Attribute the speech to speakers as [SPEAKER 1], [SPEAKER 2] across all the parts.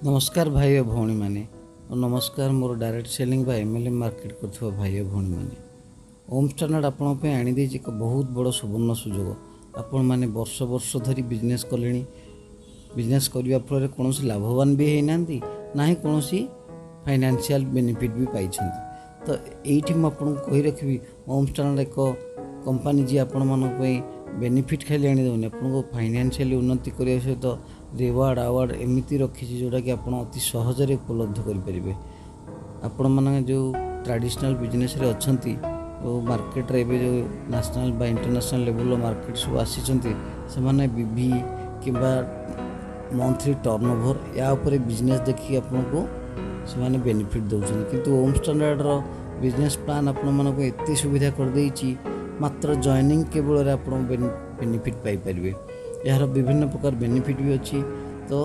[SPEAKER 1] नमस्कार भाई और भौणी मैंने और नमस्कार मोर डायरेक्ट सेलिंग बा एमएलएम मार्केट कर भाई और भौणी मैंने होम स्टैंडर्ड आपण आनी एक बहुत बड़ सुवर्ण सुजोग आपण मैंने वर्ष वर्ष धरी बिजनेस कले बिजनेस करने फल कौन लाभवान भी होना ना ही कौन फाइनेंशियल बेनिफिट भी पाई तो ये मुझे कही रखी होम स्टैंडर्ड एक कंपनी जी आपण मानी बेनिफिट खाली आनीदेनी आपको फाइनेंशियली उन्नति करने सहित रिवार्ड आवार्ड एमती रखी जोटा कि आप अति सहजरे उपलब्ध करेंगे आपण मैंने जो ट्रेडिशनल बिजनेस रे अच्छी मार्केट रे जो नेशनल बा इंटरनेशनल लेवल मार्केट सब आसी से माने बीबी किंबा मंथली टर्नओवर या ऊपर बिजनेस देखिए आपको से माने बेनिफिट दौरान किंतु होम स्टैंडर्ड रो बिजनेस प्लान आपण मानक एत सुविधा कर देछि मात्र जॉइनिंग केवल आप बेनिफिट पाइपर यार विभिन्न प्रकार बेनिफिट भी अच्छी तो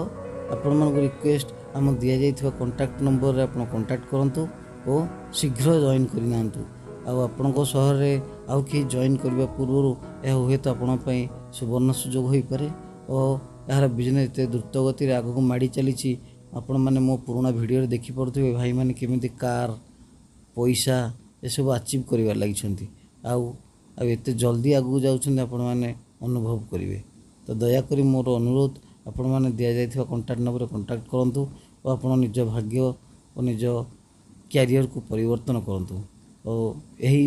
[SPEAKER 1] आपण मन रिक्वेस्ट आम दि जाइए कॉन्टैक्ट नंबर रे आपण कॉन्टैक्ट करूँ और शीघ्र जॉइन करना आपण सहर में आउ कि जॉइन करने पूर्व यह हुए तो आपण सुवर्ण सुजोग हो पारे और यार बिजनेस एत द्रुत गति आग को माड़ी चली आपण मैंने मो पुराना वीडियो देखी पड़े भाई मैंने केमी कार पैसा ये सब अचीव कर लगी आते जल्दी आगू जाऊँ आपण मैंने अनुभव करेंगे तो दयाकोरी मोर अनुरोध आपण मैंने दि जाइए कॉन्टैक्ट नंबर कॉन्टैक्ट करूँ और आप निज भाग्य और निज कैरियर को परिवर्तन करूँ और यही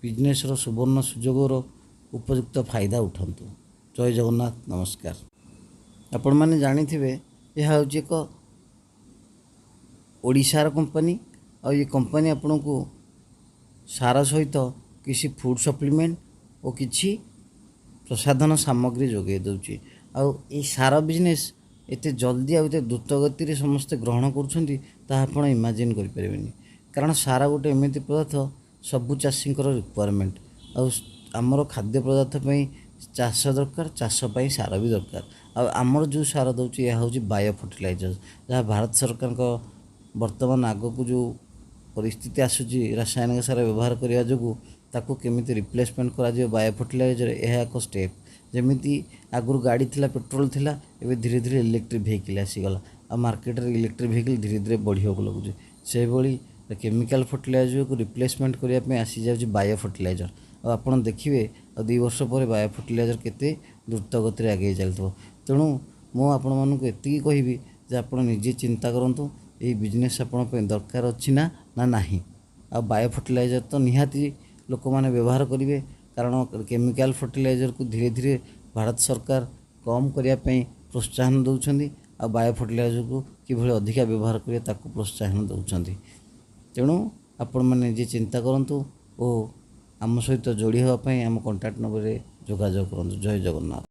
[SPEAKER 1] बिजनेस सुवर्ण सुजोगर उपयुक्त फायदा उठातु। जय जगन्नाथ नमस्कार। आपण मैंने जानी यह हूँ एक ओडिशार कंपनी और ये कंपनी आपण को सार सहित किसी फूड सप्लीमेंट और किसी प्रसाधन सामग्री जोगे दूची आउ ये सारा बिजनेस एते जल्दी आते द्रुत गति समस्ते ग्रहण कर इमाजिन करें कारण सारा गोटे एमती पदार्थ सबू चाषी रिक्वायरमेंट आमर खाद्य पदार्थ चाष दरकार चाषपाई सार भी दरकार आमर जो सार दूची यह हूँ बायो फर्टिलाइजर जहाँ भारत सरकार वर्तमान आग को जो परिस्थिति आसूची रासायनिक सार व्यवहार करने जो ताकू केमिति रिप्लेसमेंट करा बायो फर्टिलाइजर यह एक स्टेप जमीती आगुरी गाड़ी थिला पेट्रोल थिला एबे धीरे धीरे इलेक्ट्रिक व्हीकल आसीगला आ मार्केट रे इलेक्ट्रिक व्हीकल धीरे धीरे बढ़िया लगुचे से भली केमिकल फर्टिलाइजर को रिप्लेसमेंट करने आसी जाऊँगी बायो फर्टिलाइजर और आपड़ देखिए आ 2 वर्ष पर बायो फर्टिलाइजर केते द्रुत गति आगे चलता तेणु मु आपण मानक एति कहबी जे आपण निजे चिंता करूँ ये बिजनेस आपण दरकार अच्छी ना नहीं आ बायो फर्टिलाइजर तो निहाती लोक मैंने व्यवहार करेंगे कारण केमिकल फर्टिलाइजर को धीरे धीरे भारत सरकार कम करने प्रोत्साहन दौरान आ बायो फर्टिलाइजर को किभली अधिका व्यवहार करें ताकू प्रोत्साहन दौरान तेणु आपण मैंने जे चिंता करूँ और आम सहित जोड़ी हाँपाई आम कॉन्टैक्ट नंबर जोगाजोग करूँ। जय जगन्नाथ।